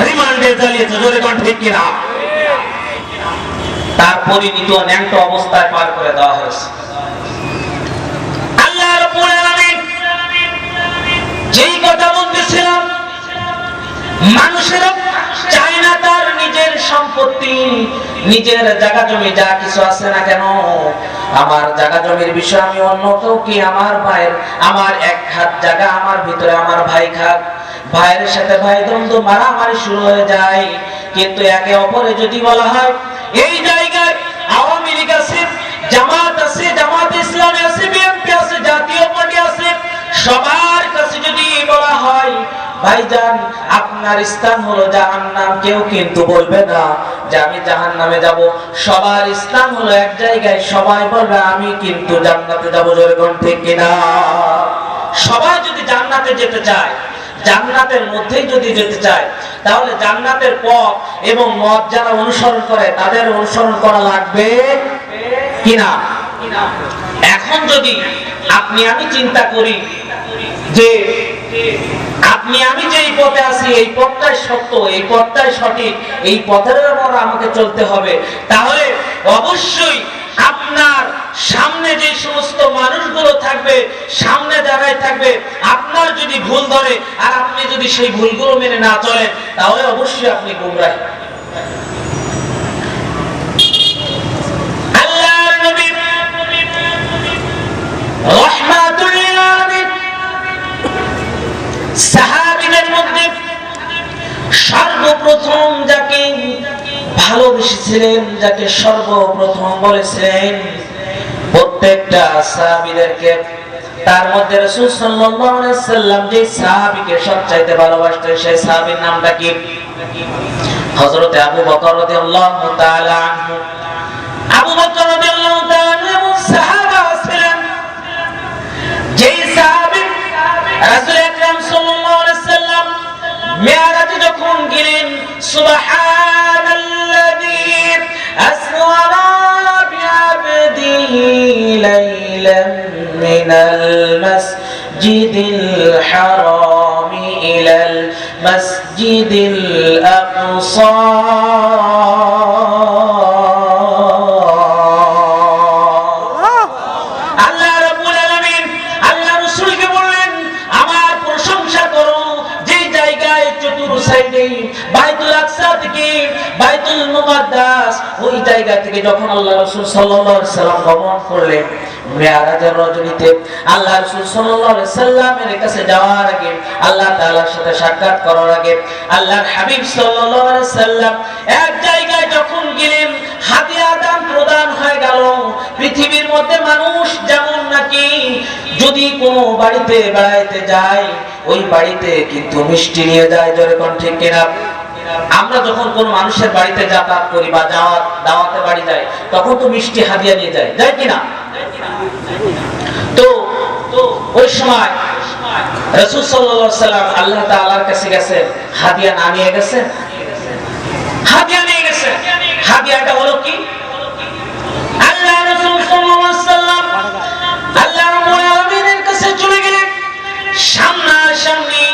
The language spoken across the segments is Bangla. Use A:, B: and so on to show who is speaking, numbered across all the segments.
A: রিমান্ডে জ্বালিয়েছে, জোরে কোন ঠিক কিনা? তার পরিণত ন্যাংট অবস্থায় পার করে দেওয়া হয়েছে। আল্লাহ রাব্বুল আলামিন যেই কথা বলতেছিলাম, মানুষেরা চায় না তার নিজের সম্পত্তি, নিজের জায়গা জমি যা কিছু আছে না কেন, আমার জায়গা জমির বিষয় আমি অন্য কাউকে, আমার ভাইয়ের, আমার এক হাত জায়গা আমার ভিতরে আমার ভাই খাক, ভাইয়ের সাথে ভাই দ্বন্দ্ব মারামারি শুরু হয়ে যায়। কিন্তু একে অপরে যদি বলা হয় এই জায়গায় আওয়ামী লীগ আছে, জামাত আছে, জামাতে ইসলামী আছে, বিএনপি আছে, জাতীয় পার্টি আছে, সবার কাছে যদি বলা হয় ভাইজান আপনার স্থান হলো জাহান্নাম, কেউ কিন্তু বলবে না যে আমি জাহান্নামে যাব। সবার স্থান হলো এক জায়গায়, সবাই বলবে আমি কিন্তু জান্নাতে যাব, জোরে কোন ঠিক কিনা? সবাই যদি জান্নাতে যেতে চায়, জান্নাতের মধ্যেই যদি যেতে চায়, তাহলে জান্নাতের পথ এবং মত যারা অনুসরণ করে তাদের অনুসরণ করা লাগবে কিনা? এখন যদি আপনি আমি চিন্তা করি যে আপনি আমি যে পথে আছি এই পথটাই সত্য, এই পথটাই সঠিক, এই পথের উপর আমাকে চলতে হবে, তাহলে অবশ্যই আপনার সামনে যে সমস্ত মানুষগুলো থাকবে, সামনে যারাই থাকবে, আপনার যদি ভুল ধরে আর আপনি যদি সেই ভুলগুলো মেনে না চলেন, তাহলে অবশ্যই আপনি গুমরাহ। আল্লাহর নবী রাহমাতুল লিল আলামিন সাহাবীদের মধ্যে সর্বপ্রথম যাকে ভালোবেসেছিলেন, যাকে সর্বপ্রথম বলেছিলেন প্রত্যেকটা সাহাবীদেরকে, তার মধ্যে রাসূল সাল্লাল্লাহু আলাইহি সাল্লাম যে সাহাবীকে সবচাইতে ভালোবাসতেন সেই সাহাবীর নামটা কি? হযরত আবু বকর রাদিয়াল্লাহু তাআলা আনহু। আবু বকর রাদিয়াল্লাহু তাআলা আনহু সাহাবা ছিলেন, যেই সাহাবী রাসূল আকরাম সাল্লাল্লাহু আলাইহি সাল্লাম মিরাজে যখন গেলেন, সুবহানাল্লাযী আসরা বিআবদিহি লাইলান মিনাল মাসজিদিল হারাম ইলাল মাসজিদিল আকসা। বাইতুল আকসা থেকে বাইতুল মুকাদ্দাস ওই জায়গা থেকে যখন আল্লাহ রাসূল সাল্লাল্লাহু আলাইহি সাল্লাম গমন করলেন মিরাজের রজনীতে, আল্লাহ রাসূল সাল্লাল্লাহু আলাইহি সাল্লামের কাছে যাওয়ার আগে, আল্লাহ তাআলার সাথে সাক্ষাৎ করার আগে আল্লাহর হাবিব সাল্লাল্লাহু আলাইহি সাল্লাম এক জায়গায় যখন গেলেন, হাদিয়া দান প্রদান হয়ে গেল। পৃথিবীর মধ্যে মানুষ যেমন নাকি যদি কোনো বাড়িতে বেড়াইতে যায়, ওই বাড়িতে কিন্তু মিষ্টি নিয়ে যায়, জোরে কোন ঠিক কিনা? আমরা যখন কোন মানুষের বাড়িতে যাতায়াত করি বা দাওয়াতে বাড়ি যাই, তখন তো মিষ্টি হাদিয়া নিয়ে যায়, যায় কিনা? তো ওই সময় রাসূল সাল্লাল্লাহু আলাইহি সাল্লাম আল্লাহ তাআলার কাছে গেছেন, হাদিয়া না নিয়ে গেছেন? হাদিয়া নিয়ে গেছেন। হাদিয়াটা হলো কি? আল্লাহ রাসূল সাল্লাল্লাহু আলাইহি সাল্লাম আল্লাহ রাব্বুল আলামিনের কাছে চলে গেলেন, সামনাসামনি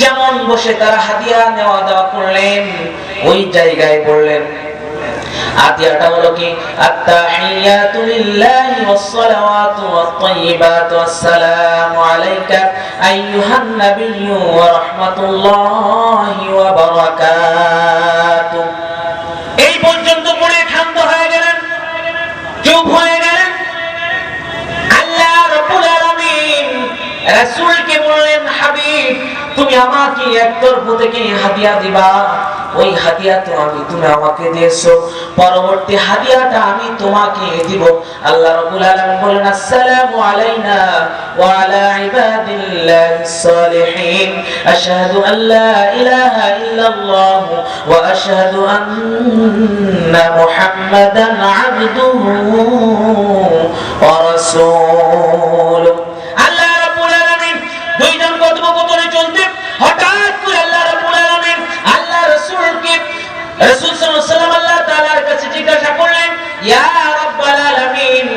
A: যেমন বসে তারা হাদিয়া নেওয়া দেওয়া করলেন, ওই জায়গায় বললেন হাদিয়াটা হলো কি? আত-তাহিয়াতু লিল্লাহি ওয়াস-সালাওয়াতু ওয়াত-তাইয়্যিবাতু ওয়াস-সালামু আলাইকা আইয়ুহান নাবিয়্যু ওয়া রাহমাতুল্লাহি ওয়া বারাকাতুহু। এই পর্যন্ত পড়ে ক্ষান্ত হয়ে গেলেন, চুপ হয়ে গেলেন। আল্লাহ রাব্বুল আলামিন রাসূলকে বললেন, হাবিব তুমি আমাকে একতরফ থেকে হাদিয়া দিবা, ওই হাদিয়া তো তুমি আমাকে দিয়েছো, পরবর্তী হাদিয়াটা আমি তোমাকে দিব। আল্লাহ রাব্বুল আলামিন বলেন, আসসালামু আলাইনা ওয়া আলা ইবাদিল্লাহিস সালিহিন আশহাদু আল্লা ইলাহা ইল্লাল্লাহ ওয়া আশহাদু আন্না মুহাম্মাদান আবদুহু ওয়া রাসূলুহু। আল্লাহ রাব্বুল আলামিন দুইজন কথোপকথনে চলতে হঠাৎ করে আল্লাহ রাব্বুল আলামিন আল্লাহ রাসূলকে, রাসূল সাল্লাল্লাহু আলাইহি ওয়াসাল্লাম আল্লাহ তাআলার কাছে জিজ্ঞাসা করলেন, ইয়া রাব্বাল আলামিন,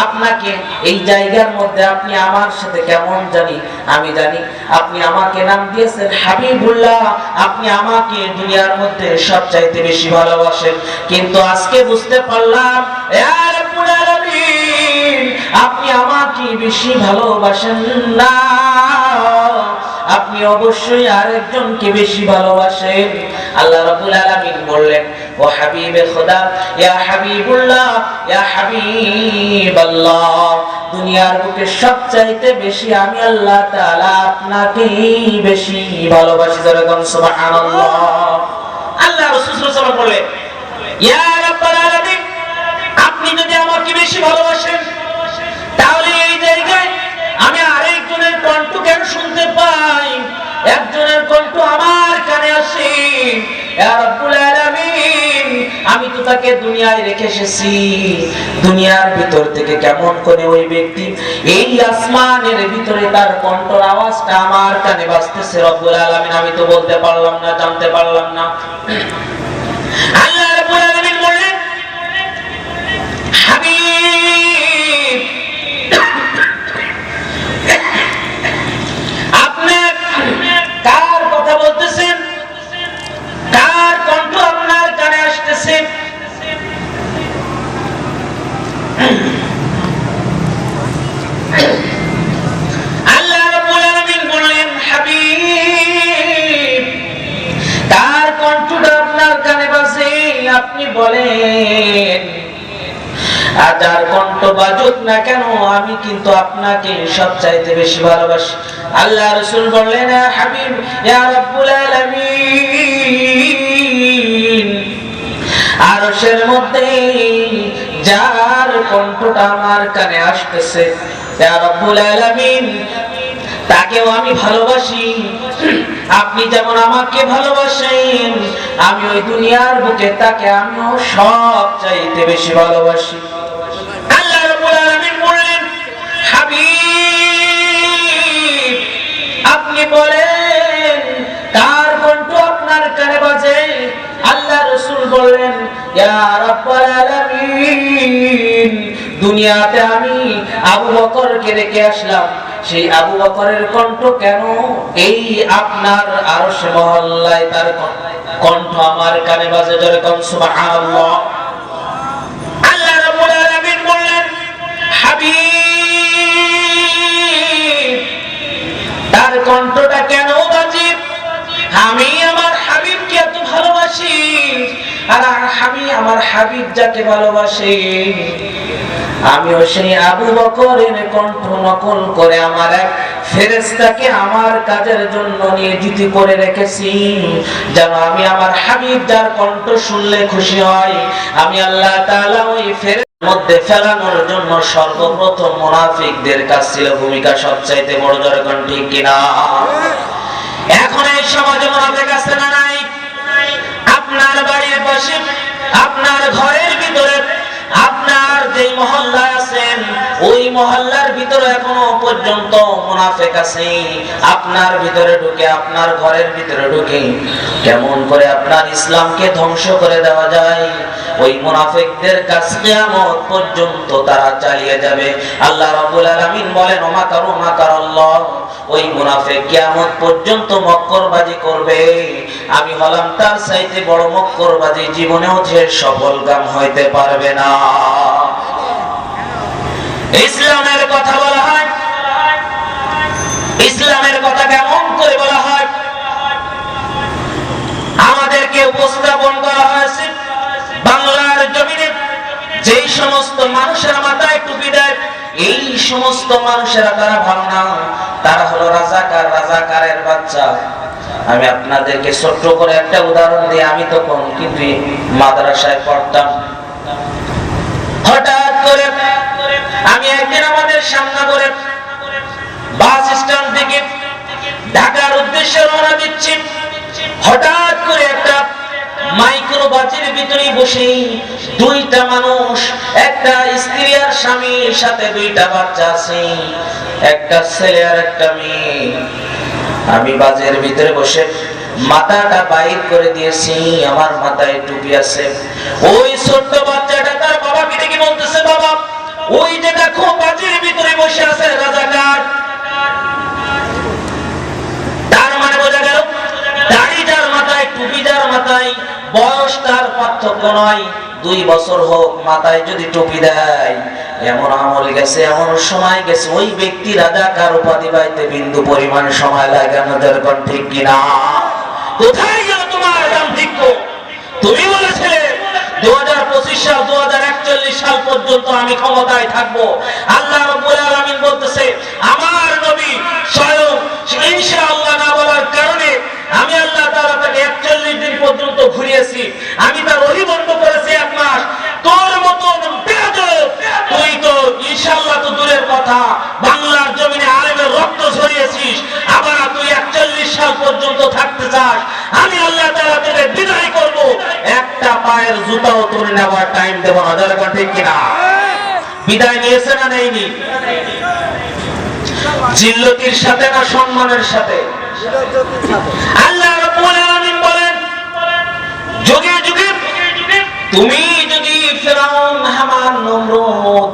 A: আপনি আপনাকে এই জায়গার মধ্যে আপনি আমার সাথে কেমন জানি আমি জানি, আপনি আমাকে নাম দিয়েছেন হাবিবুল্লাহ, আপনি আমাকে দুনিয়ার মধ্যে সবচাইতে বেশি ভালোবাসেন। কিন্তু আজকে বুঝতে পারলাম ইয়া রাব্বুল আলামিন, আপনি আমাকে বেশি ভালোবাসেন না, আপনি অবশ্যই আরেকজনকে বেশি ভালোবাসেন। আল্লাহ রাব্বুল আলামিন বললেন, ও হাবিবে খোদা, ইয়া হাবিবুল্লাহ, ইয়া হাবিবাল্লাহ, দুনিয়ার বুকে সবচাইতে বেশি আমি আল্লাহ তাআলা আপনাকেই বেশি ভালোবাসি। যেরকম সুবহানাল্লাহ। আল্লাহ রাসূল সাল্লাল্লাহু আলাইহি ওয়াসাল্লাম বললেন, ইয়া রাব্বুল আলামিন, আপনি যদি আমাকে বেশি ভালোবাসেন, তাহলে এই জায়গায় আমি আরেকজনের কণ্ঠ কেন শুনতে পাই? একজনের কণ্ঠ আমার কানে আসে। ইয়া রাব্বুল আলামিন, আমি তো তাকে দুনিয়ায় রেখে এসেছি, দুনিয়ার ভিতর থেকে কেমন করে ওই ব্যক্তি এই আসমানের ভিতরে তার কণ্ঠর আওয়াজটা আমার কানে বাজতেছে রব্বুল আলামিন, আমি তো বলতে পারলাম না, জানতে পারলাম না। আল্লাহ রাব্বুল আলামিন বললেন, হাবিব, আপনি কার কথা বলতেছেন? কার কণ্ঠ আপনার কানে আসতেছে? আল্লাহ রাব্বুল আলামিন বললেন, হাবিব, কার কণ্ঠটা আপনার কানে বাজে আপনি বলেন, আর যার কণ্ঠ বাজুক না কেন আমি কিন্তু আপনাকে সবচাইতে বেশি ভালোবাসি। আল্লাহ রাসূল বললেন, হাবিব, ইয়া রাব্বুল আলামিন, আরশের মধ্যে যার কণ্ঠটা আমার কানে আসতেছে, ইয়া রাব্বুল আলামিন, তাকেও আমি ভালোবাসি। আপনি যেমন আমাকে ভালোবাসেন, আমি ওই দুনিয়ার বুকে তাকে আমিও সবচাইতে বেশি ভালোবাসি। আল্লাহ রাব্বুল আলামিন বললেন, হাবিব, আপনি বলেন কার কণ্ঠ আপনার কানে বাজে? আল্লাহ রাসূল বললেন, ইয়া রাব্বুল আলামিন, দুনিয়াতে আমি আবু বকরকে রেখে আসলাম, সেই আবু বকরের কণ্ঠ কেন এই আপনার আরশ মহল্লায় তার কণ্ঠ আমার কানে বাজে? যেরকম সুবহানাল্লাহ। আল্লাহ রাব্বুল আলামিন বললেন, হাবিব, তার কণ্ঠটা কেন বাজে? আমি আমার হাবিবকে এত ভালোবাসি, আর আমি আমার হাবিব যাকে ভালোবাসি, আমিও সেই আবু বকরের কণ্ঠ নকল করে আমার এক ফেরেশতাকে আমার কাজের জন্য নিয়োজিত করে রেখেছি, যেন আমি আমার হাবিব যার কণ্ঠ শুনলে খুশি হয়, আমি আল্লাহ তাআলা ওই ফেরেশতার মধ্যে ফেলানোর জন্য সর্বপ্রথম মুনাফিকদের কাজ ছিল ভূমিকা সবচাইতে বড়। যখন ঠিক কিনা? এখন এই সমাজে মুনাফিক আছে না নাই? আপনার বাড়ির পাশে, আপনার ঘরের ভিতরে, আপনার যে মহল্লায় আছেন ওই মহল্লার ভিতরে এখনো পর্যন্ত মুনাফিক আছে। আপনার ভিতরে ঢুকে, আপনার ঘরের ভিতরে ঢুকে কেমন করে আপনার ইসলামকে ধ্বংস করে দেওয়া যায়, ওই মুনাফিকদের কাজ কিয়ামত পর্যন্ত তারা চালিয়ে যাবে। আল্লাহ রাব্বুল আলামিন বলেন, ওমাকারু মাকারাল্লাহ, ওই মুনাফিক কিয়ামত পর্যন্ত মক্করবাজি করবে, আমি হলাম তার চাইতে বড় মক্করবাজি, জীবনেও যে সফলকাম হইতে পারবে না। ইসলামের কথা বলা হয়, ইসলামের কথা কেমন করে বলা হয় আমাদেরকে উপস্থাপন করা হয়েছে। বাংলার জমিনে যেই সমস্ত মানুষের মাথায় টুপি দেয়, এই সমস্ত মানুষেরা তারা ভালো না, তারা হলো রাজাকার, রাজাকারের বাচ্চা। আমি আপনাদেরকে ছোট্ট করে একটা উদাহরণ দিই। আমি তখন কিন্তু মাদ্রাসায় পড়তাম। হঠাৎ করে আমি একদিন আমাদের সামনে করে বাস স্ট্যান্ড থেকে ঢাকার উদ্দেশ্যে রওনা দিচ্ছি। হঠাৎ করে একটা মাইক্রো বাসের ভিতরে বসে দুইটা মানুষ, একটা স্ত্রী আর স্বামীর সাথে দুইটা বাচ্চা আছে, একটা ছেলে আর একটা মেয়ে। আমি বাসের ভিতরে বসে মাথাটা বাইর করে দিয়েছি, আমার মাথায় টুপি আছে। ওই ছোট্ট বাচ্চাটা তার বাবাকে ডেকে বলতেছে, বাবা, ওই যে দেখো বাজির ভিতরে বসে আছে রাজাকার, তার মানে বোঝা গেল দাড়ি যার মাথায়, টুপি যার মাথায়, বয়স তার পার্থক্য নয়, 2 বছর হোক মাথায় যদি টুপি দেয়, এমন আমল গেছে, এমন সময় গেছে, ওই ব্যক্তি রাজাকার উপাধি পাইতে বিন্দু পরিমাণ সময় লাগে না। দরকার ঠিক কিনা? কোথায় গেল তোমার গান্ধীজ্ঞ? তুমি বলেছিলে 2025 সাল 2041 সাল পর্যন্ত আমি ক্ষমতায় থাকবো। আল্লাহ রাব্বুল আলামিন বলতেছে আমার নবী স্বয়ং ইনশাআল্লাহ না বলার কারণে আমি আল্লাহ তাআলা তাকে 41 দিন পর্যন্ত ঘুরিয়েছি, আমি তার ওহী বন্ধ করেছি 1 মাস। তোর মতন বেয়াদব তুই তো ইনশাআল্লাহ তো দূরের কথা, বাংলার জমিনে আলেমের রক্ত ঝরিয়েছিস, আবার তুই 41 সাল পর্যন্ত থাকতে চাস। আমি আল্লাহ তাআলা তোকে বিদায় করব, একটা পায়ের জুতাও তোর নেওয়ার টাইম দেব না। দরকার ঠিক কিনা? বিদায় নিয়েছে না নেয়নি? জিল্লতির সাথে না সম্মানের সাথে? আল্লাহ রাব্বুল আলামিন বলেন যুগে যুগে তুমি যদি ফিরআউন, হামান, নমরুদ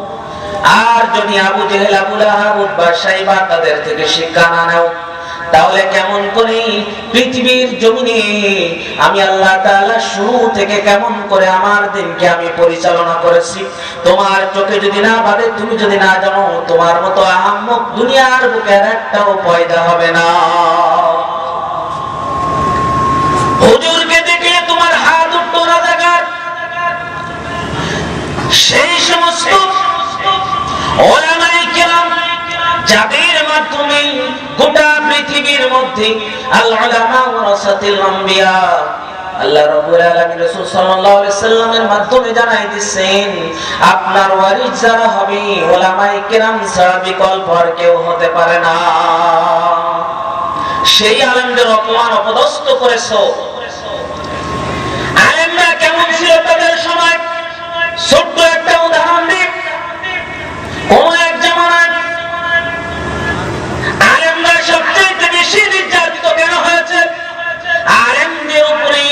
A: আর যদি আবু জেহেল, আবু লাহাব, উতবা, শাইবা তাদের থেকে শিক্ষা না নাও, তাহলে কেমন করে পৃথিবীর জমিনে আমি আল্লাহ তাআলা শুরু থেকে কেমন করে আমার দিনকে আমি পরিচালনা করেছি তোমার চোখে যদি না বাদে, তুমি যদি না জানো, তোমার মতো আহাম্মক দুনিয়ার বুকে একটাও পয়দা হবে না। হুজুরকে দেখলে তোমার হাত উঠতো রাজাকার। সেই সমস্ত উলামায়ে কেরাম যাদের মাধ্যমে গোটা পৃথিবীর মধ্যে আল উলামা ওয়ারাসাতুল আম্বিয়া, আল্লাহ রাব্বুল আলামিন রাসূল সাল্লাল্লাহু আলাইহি সাল্লামের মাধ্যমে জানাই দিচ্ছেন আপনার ওয়ারিস যারা হবে উলামায়ে কেরাম ছাড়া বিকল্প আর কেউ হতে পারে না। সেই আলেমদের অপমান অপদস্থ করেছো। আলেমরা কেমন ছিল তাদের সময়? ছোট্ট একটা উদাহরণ দিই। কোন এক জামানায় আলেমরা সবচেয়ে বেশি নির্যাতিত কেন হয়েছে? আলেমদের উপরে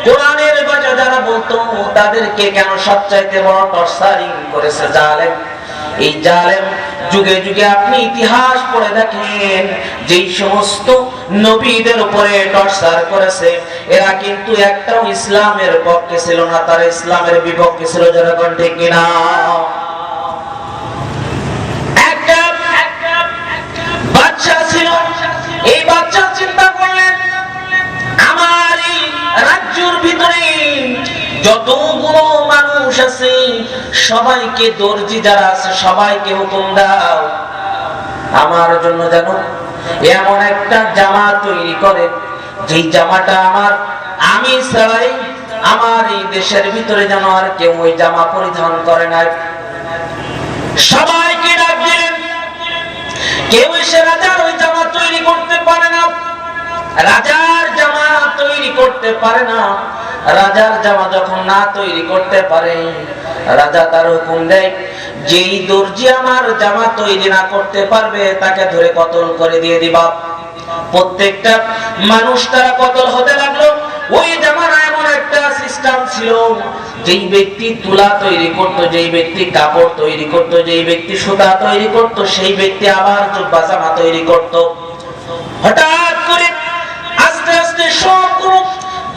A: কোরআনের বাজা যারা বলতো তাদেরকে কেন সবচাইতে বড় টর্চারিং করেছে জালেম? এই জালেম যুগে যুগে আপনি ইতিহাস পড়ে দেখেন, যেই সমস্ত নবীদের উপরে টর্চার করেছে এরা কিন্তু একটাও ইসলামের পক্ষে ছিল না, তারা ইসলামের বিপক্ষে ছিল। জনগণ ঠিক কিনা? একটা বাচ্চা ছিল, এই বাচ্চা চিন্তা করলেন আমার এই রাজ্যের ভিতরে যতগুলো মানুষ আছে সবাইকে, দর্জি যারা আছে সবাইকে হুকুম দাও আমার জন্য যেন এমন একটা জামা তৈরি করে যেই জামাটা আমি ছাড়াই আমার এই দেশের ভিতরে যেন আর কেউ ওই জামা পরিধান করে না। সবাইকে ডাক দিলেন, কেউ এসে রাজার ওই জামা তৈরি করতে পারে না, রাজার জামা তৈরি করতে পারে না। রাজার জামা যখন না তৈরি করতে পারে, রাজা তার হুকুম দেয় যেই দর্জি আমার জামা তৈরি না করতে পারবে তাকে ধরে কতল করে দিয়ে দিবা। প্রত্যেকটা মানুষ তারা কতল হতে লাগলো। ওই জামার এমন একটা সিস্টেম ছিল, যেই ব্যক্তি তুলা তৈরি করত, যেই ব্যক্তি কাপড় তৈরি করত, যেই ব্যক্তি সুতা তৈরি করত, সেই ব্যক্তি আবার জুব্বা জামা তৈরি করত। হঠাৎ করে আস্তে আস্তে সবগুলো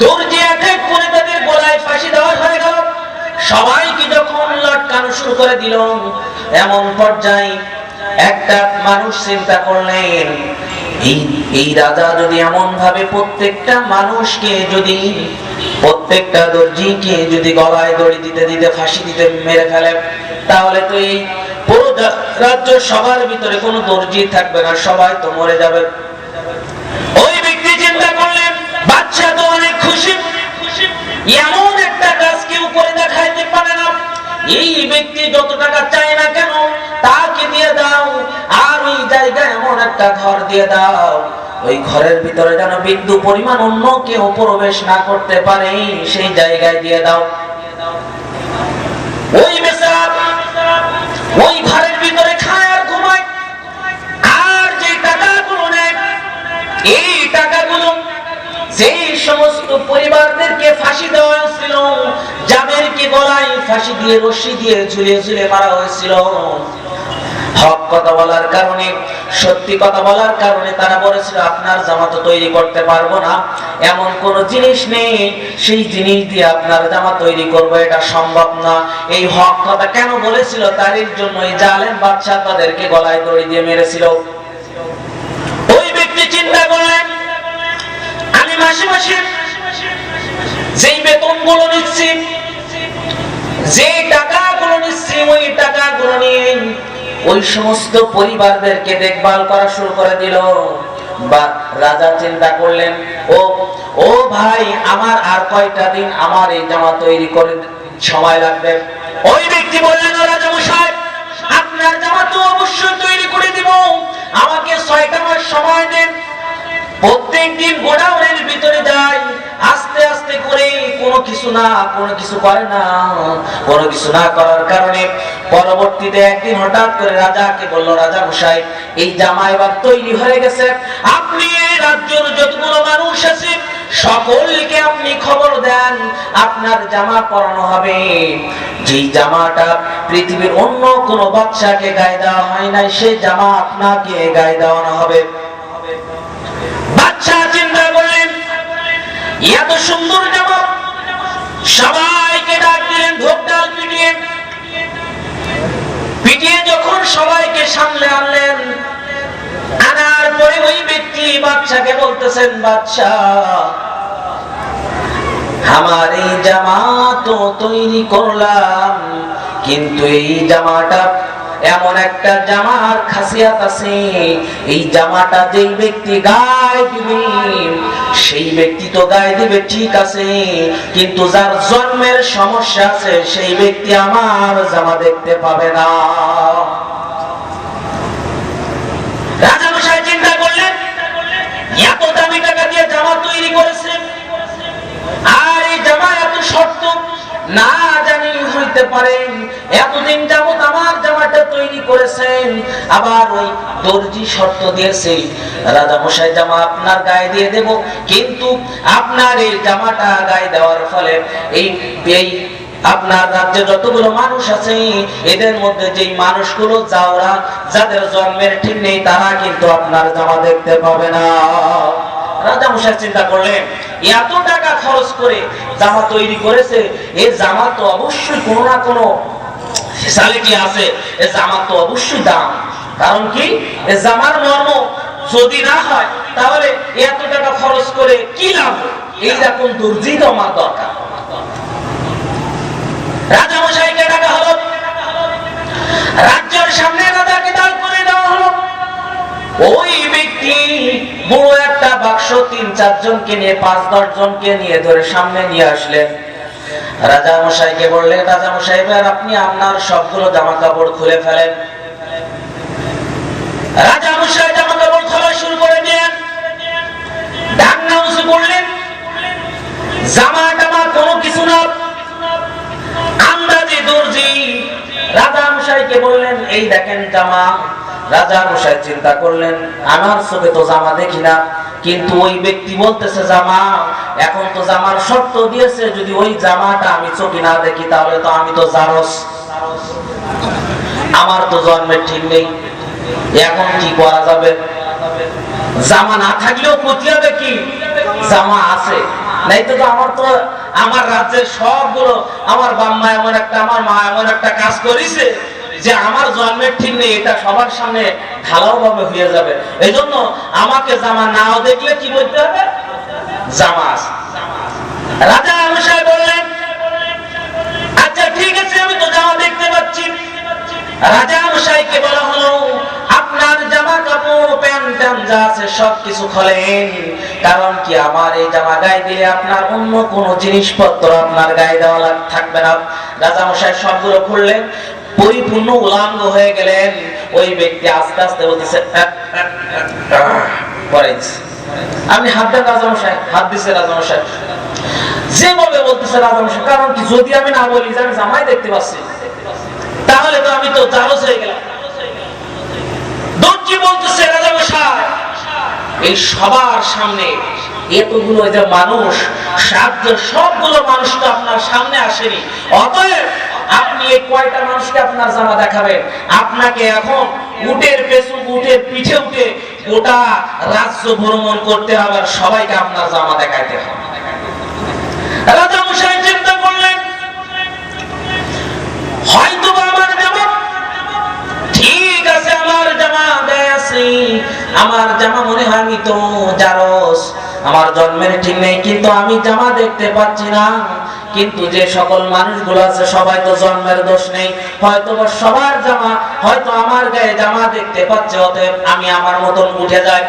A: দর্জি এক করে তাদের গলায় ফাঁসি দেওয়া হয়ে গেল। সবাইকে যখন লটকানো শুরু করে দিল, এমন পর্যায়ে একটা মানুষ চিন্তা করলেন এই রাজা যদি এমন ভাবে প্রত্যেকটা মানুষকে, যদি প্রত্যেকটা দর্জিকে যদি গলায় দড়ি দিতে দিতে ফাঁসি দিতে মেরে ফেলে, তাহলে তো এই পুরো রাজ্য সবার ভিতরে কোনো দর্জি থাকবে না, সবাই তো মরে যাবে। ওই ব্যক্তি চিন্তা করলেন বাচ্চা তো অনেক খুশি, এমন একটা কাজ কেউ করে দেখাইতে পারে না, এই ব্যক্তি যত টাকা চায় না কেন তাকে দিয়ে দাও, আর ওই জায়গায় এমন একটা ঘর দিয়ে দাও, ওই ঘরের ভিতরে যেন বিন্দু পরিমাণ অন্য কেউ প্রবেশ না করতে পারে, সেই জায়গায় দিয়ে দাও। ওই বেচারা ওই ঘরের ভিতরে খায় আর ঘুমায়, আর যে টাকাগুলো নেয় এই টাকাগুলো যেই সমস্ত পরিবারদেরকে ফাঁসি দেওয়া ছিল, যাদেরকে গলায় ফাঁসি দিয়ে রশি দিয়ে ঝুলিয়ে ঝুলিয়ে মারা হয়েছিল। হক কথা বলার কারণে, সত্যি কথা বলার কারণে তারা বলেছিল আপনার জামা তো তৈরি করতে পারবো না, এমন কোন জিনিস নেই সেই জিনিস দিয়ে আপনার জামা তৈরি করবো, এটা সম্ভব না। এই হক কথা কেন বলেছিল? তার জন্য এই জালেম বাদশা তাদেরকে গলায় দড়ি দিয়ে মেরেছিল। ওই ব্যক্তি চিন্তা করলেন, আমি মাসে মাসে যেই বেতনগুলো নিচ্ছি, যে টাকাগুলো নিচ্ছি, ওই টাকাগুলো নিয়ে ওই সমস্ত পরিবারদেরকে দেখভাল করা শুরু করে দিল। বা রাজা চিন্তা করলেন, ও ভাই, আমার আর কয়টা দিন আমার এই জামা তৈরি করে সময় লাগবে। ওই ব্যক্তি বললেন, রাজা মশাই, আপনার জামা তো অবশ্যই তৈরি করে দিব, আমাকে 6টা মাস সময় দেন। প্রত্যেকদিন গোডাউনের ভিতরে যাই, আস্তে আস্তে করে কোনো কিছু করে না। কোনো কিছু না করার কারণে পরবর্তীতে একদিন হঠাৎ করে রাজাকে বলল, রাজা মশাই, এই জামা এবার তৈরি হয়ে গেছে, আপনি এই রাজ্যের যতগুলো মানুষ আছে সকলকে আপনি খবর দেন, আপনার জামা পরানো হবে। যেই জামাটা পৃথিবীর অন্য কোনো বাদশাকে গায়ে দেওয়া হয় নাই, সেই জামা আপনাকে গায়ে দেওয়ানো হবে। বাদশা চিন্তা করলেন, এত সুন্দর জামা, সবাইকে ডাক দিলেন, ঢোক ডাল পিটিয়ে যখন সবাইকে সামনে আনলেন, আনার পরে ওই ব্যক্তি বাদশাকে বলতেছেন, বাদশা, আমার এই জামা তো তৈরি করলাম, কিন্তু এই জামাটা এমন একটা জামার খাসিয়াত আছে, এই জামাটা যেই ব্যক্তি গায়ে দিবে সেই ব্যক্তি তো গায়ে দিবে ঠিক আছে, কিন্তু যার জন্মের সমস্যা আছে সেই ব্যক্তি আমার জামা দেখতে পাবে না। রাজা মশাই চিন্তা করলেন, এত দামি টাকা দিয়ে জামা তৈরি করেছে, আর এই জামা এত শক্ত, না জানি হইতে পারে এতদিন যাবত আমার জামাটা তৈরি করেছেন, আবার ওই দর্জি শর্ত দিয়েছে, রাজা মশাই জামা আপনার গায়ে দিয়ে দেব, কিন্তু আপনার এই জামাটা গায়ে দেওয়ার ফলে এই আপনার রাজ্যে যতগুলো মানুষ আছে এদের মধ্যে যেই মানুষগুলো যাওরা, যাদের জন্মের ঠিক নেই, তারা কিন্তু আপনার জামা দেখতে পাবে না। রাজা মশাই চিন্তা করলেন, এত টাকা খরচ করে জামা তৈরি করেছে, এই জামা তো অবশ্যই কোনো না কোনো ফ্যাসিলিটি আছে, এই জামা তো অবশ্যই দাম। কারণ কি, এই জামার মর্ম যদি না হয় তাহলে এত টাকা খরচ করে কি লাভ? এইরকম দর্জি তো আমার দরকার। রাজা মশাইকে ডাকা হলো, রাজ্যের সামনে রাজাকে দাঁড় করে দেওয়া হলো। ওই ব্যক্তি বড় একটা বাক্স 3-4 জনকে নিয়ে, 5-10 জনকে নিয়ে ধরে সামনে নিয়ে আসলেন। রাজা মশাইকে বললেন, রাজা মশাই, আপনি আপনার সবগুলো জামা কাপড় খুলে ফেলেন। রাজা মশাই জামা কাপড় খোলা শুরু করে দিলেন, ডান্না উঁচু করলেন, জামা টামা কোনো কিছু না, আন্দাজে দর্জি রাজা মশাইকে বললেন, এই দেখেন জামা। রাজা মশাই চিন্তা করলেন, আমার চোখে তো জামা দেখি না, কিন্তু ওই ব্যক্তি বলতেছে জামা, এখন তো জামার শর্ত দিয়েছে, যদি ওই জামাটা আমি চোখে না দেখি তাহলে তো আমি তো জারস, আমার তো জন্মের ঠিক নেই, এখন কি করা যাবে? জামা না থাকলেও ক্ষতি হবে কি, জামা আছে, নাই তো আমার রাজ্যের সবগুলো, আমার বাম্মা এমন একটা, আমার মা এমন একটা কাজ করেছে যে আমার জন্মের ঠিক নেই, এটা সবার সামনে ঢালাও ভাবে হয়ে যাবে। এই জন্য আমাকে জামা নাও দেখলে কি বলতে হবে, জামা আছে। রাজা মশাই বললেন, আচ্ছা ঠিক আছে, আমি তো জামা দেখতে পাচ্ছি। রাজা মশাইকে বলা হলো, আপনার জামা কাপড় প্যান্ট যা আছে সবকিছু খোলেন, কারণ কি আমার এই জামা গায়ে দিলে আপনার অন্য কোন জিনিসপত্র আপনার গায়ে দেওয়া থাকবে না। রাজা মশাই সবগুলো খুললেন, পরিপূর্ণ উলাঙ্গ হয়ে গেলেন। ওই ব্যক্তি আস্তে আস্তে বলতেছে, আপনি হাত দেন রাজা মশাই, হাত দিচ্ছে রাজা মশাই, যেভাবে বলতেছে রাজা মশাই, কারণ কি, যদি আমি না বলি যে আমি জামাই দেখতে পাচ্ছি তাহলে তো আমি তো জারজ হয়ে গেলাম। দর্জি বলতেছে, রাজা মশাই, এই সবার সামনে এতগুলো যে মানুষ, সবগুলো মানুষ তো আপনার সামনে আসেনি। অতএব আপনি এই কয়টা মানুষকে আপনার জামা দেখাবেন? আপনাকে এখন উটের পিঠে উঠে গোটা রাজ্য ভ্রমণ করতে হবে, আর সবাইকে আপনার জামা দেখাইতে হবে। রাজা মশাই চিন্তা করলেন, হয়তো আমার জামা ঠিক আছে, আমার জামা দেয় আছে, আমার জামা মনে হয় আমি তো জারস, আমার জন্মের ঠিক নেই, কিন্তু আমি জামা দেখতে পাচ্ছি না। কিন্তু যে সকল মানুষগুলো আছে সবাই তো জন্মের দোষ নেই, হয়তো সবার জামা, হয়তো আমার গায়ে জামা দেখতে পাচ্ছে, অতএব আমি আমার মতন উঠে যাই।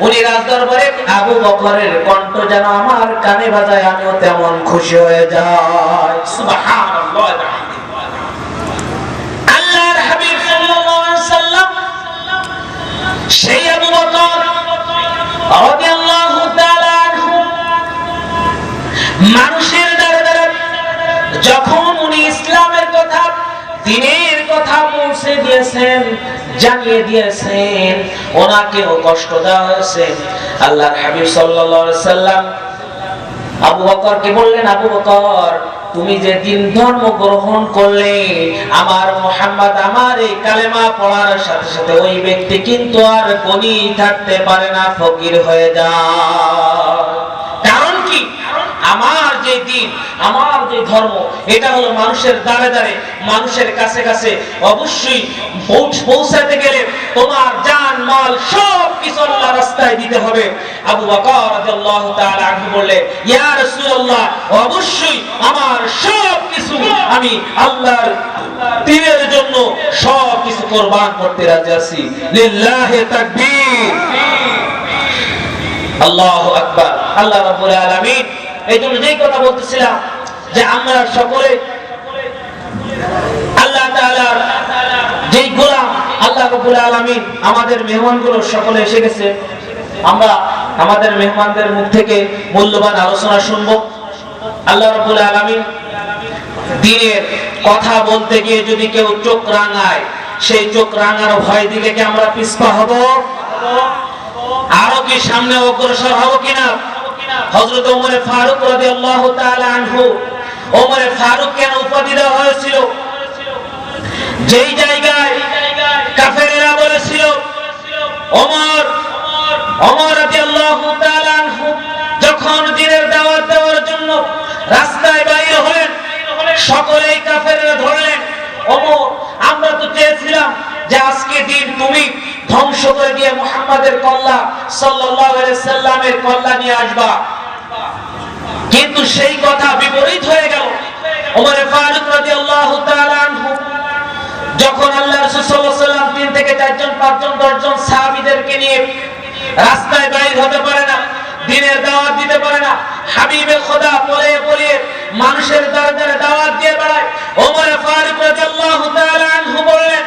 A: উনি রাজদরবারে আবু বকরের কণ্ঠ যেন আমার কানে বাজায়, আমিও তেমন খুশি হয়ে যাই। সুবহানাল্লাহ। আল্লাহর হাবিব সাল্লাল্লাহু আলাইহি সাল্লাম সেই আবু বকর রাদিয়াল্লাহু তাআলা আনহু মানুষের দ্বারা যখন উনি ইসলামের কথা, দ্বীনের কথা পৌঁছে দিয়েছেন, জানিয়ে দিয়েছেন, ওনাকেও কষ্ট দেওয়া হয়েছে। আল্লাহর হাবিব সাল্লাল্লাহু আলাইহি সাল্লাম আবু বকরকে বললেন, আবু বকর, তুমি যে দিন ধর্ম গ্রহণ করলে, আমার মুহাম্মদ আমার এই কালেমা পড়ার সাথে সাথে ওই ব্যক্তি কিন্তু আর গনি থাকতে পারে না, ফকির হয়ে যায়। কারণ কি? আমার যে দিন, আমার যে ধর্ম, এটা হলো মানুষের দ্বারে দ্বারে, মানুষের কাছে কাছে। অবশ্যই পৌঁছাতে গেলে তোমার জান মাল সব কিছু আল্লাহর রাস্তায় দিতে হবে। আবু বকর রাদিয়াল্লাহু তাআলা আনহু বললেন, ইয়া রাসূলুল্লাহ, অবশ্যই আমার সব কিছু আমি আল্লাহর দ্বীনের জন্য সব কিছু কুরবান করতে রাজি আছি। লিল্লাহি তাকবীর, আল্লাহু আকবার। আল্লাহ রাব্বুল আলামিন এই জন্য যেই কথা বলতেছিলাম যে আমরা সকলে আল্লাহ তাআলার যেই গোলাম, আল্লাহ রাব্বুল আলামিন আমাদের মেহমানগুলো সকলে এসে গেছে। আমরা আমাদের মেহমানদের মুখ থেকে মূল্যবান আলোচনা শুনবো। আল্লাহ রাব্বুল আলামিন দ্বীনের কথা বলতে গিয়ে যদি কেউ চোখ রাঙায়, সেই চোখ রাঙার ভয় দিলে কি আমরা পিছপা হব? আরো কি সামনে অগ্রসর হব কিনা? হযরত ওমর ফারুক রাদিয়াল্লাহু তাআলা আনহু, ওমর ফারুক কেন উপাধি দেওয়া হয়েছিল? যেই জায়গায় কাফেররা বলেছিল ওমর রাদিয়াল্লাহু তাআলা আনহু যখন দ্বীনের দাওয়াত দেওয়ার জন্য রাস্তায় বাইর হলেন, সকলেই কাফেররা ধরলেন, ওমর, আমরা তো চেয়েছিলাম যে আজকে দিন তুমি ধ্বংস করে দিয়ে মুহাম্মাদের কল্লা সাল্লাল্লাহু আলাইহি সাল্লামের কল্লা নিয়ে আসবা, কিন্তু সেই কথা বিপরীত হয়ে গেল। ওমর ফারুক রাদিয়াল্লাহু তাআলা আনহু যখন আল্লাহর রাসূল সাল্লাল্লাহু আলাইহি সাল্লাম 3 থেকে 4 জন 5 জন 10 জন সাহাবীদেরকে নিয়ে রাস্তায় বাইর হতে পারে না, দ্বীনের দাওয়াত দিতে পারে না, হাবিবে খোদা বলে মানুষের দরজায় দাওয়াত দিয়ে বেড়ায়, ওমর ফারুক রাদিয়াল্লাহু তাআলা আনহু বললেন,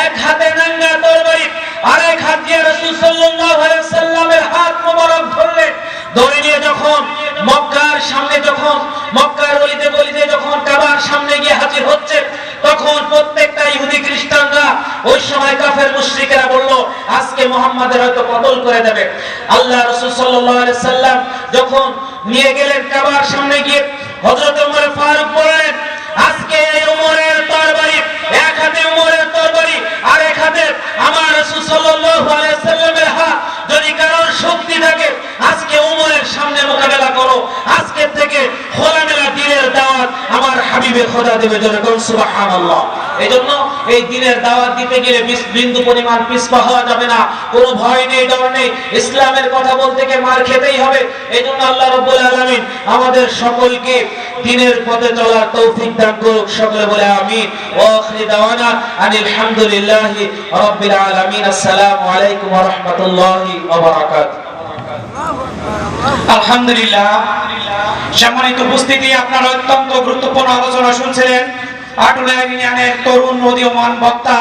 A: এক হাতে নাঙ্গা তরবারি, আরেক হাত দিয়ে রাসূল সাল্লাল্লাহু আলাইহি সাল্লামের হাত মোবারক ধরলেন। ধরে নিয়ে যখন মক্কার সামনে, যখন মক্কার গলিতে গলিতে যখন কাবার সামনে গিয়ে হাজির হচ্ছে, তখন প্রত্যেকটা ইহুদি খ্রিস্টানরা, ওই সময় কাফের মুশরিকরা বলল, আজকে মুহাম্মাদের হয়তো কতল করে দেবে। আল্লাহ রাসূল সাল্লাল্লাহু আলাইহি সাল্লাম যখন নিয়ে গেলেন কাবার সামনে গিয়ে, হযরত ওমর ফারুক বললেন, আজকে এই ওমরের তরবারি, এক হাতে ওমরের তরবারি, আর এক হাতে আমার রাসূল সাল্লাল্লাহু আলাইহি সাল্লামের হাত, যদি কারোর শক্তি থাকে আজকে ওমরের সামনে মোকাবেলা করো। আজকে থেকে খোলামেলা দ্বীনের দাওয়াত আমার হাবিবে খোদা দেবে, জোরে বলুন সুবহানাল্লাহ। এইজন্য এই দ্বীনের দাওয়াত দিতে গেলে বিন্দু পরিমাণ পিছপা হওয়া যাবে না, কোনো ভয় নেই, ডর নেই। ইসলামের কথা বলতে গিয়ে মার খেতেই হবে। এইজন্য আল্লাহ রাব্বুল আলামিন আমাদের সকলকে দ্বীনের পথে চলার তৌফিক দান করুক। সকলে বলে আমিন। ওয়া আখিরু দাওয়ানা আনিল হামদুলিল্লাহি রাব্বিল আলামিন। আসসালামু আলাইকুম ওয়া রাহমাতুল্লাহি ওয়া বারাকাতুহু।
B: আলহামদুলিল্লাহ, সম্মানিত উপস্থিতি, আপনারা অত্যন্ত গুরুত্বপূর্ণ আলোচনা শুনছিলেন। আটুলা ইউনিয়নের তরুণ উদীয়মান বক্তা